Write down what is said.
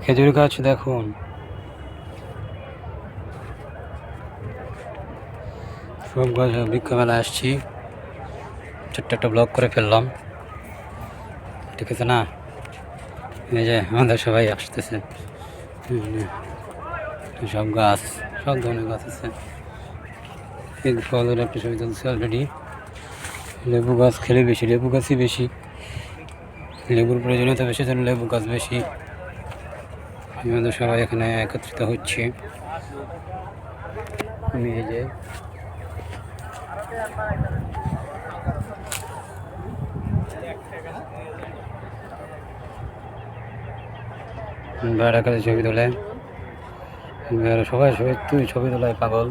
খেজুর গাছ দেখুন, সব গাছ বিকেলবেলা আসছি, ছোট্ট একটা ব্লগ করে ফেললাম, ঠিক আছে না? এই যে আমাদের সবাই আসতেছে, সব গাছ, সব ধরনের গাছ আছে। এই ফলের একটা ছবি তুলছে অলরেডি। লেবু গাছ খেলে বেশি, লেবু গাছই বেশি, লেবুর প্রয়োজনীয়তা বেশি, জন্য লেবু গাছ বেশি। আমাদের সবাই এখানে একত্রিত হচ্ছে। আমি এই যে বাইরের কাছে ছবি তোলে, সবাই সবাই তুই ছবি তোলায় পাগল।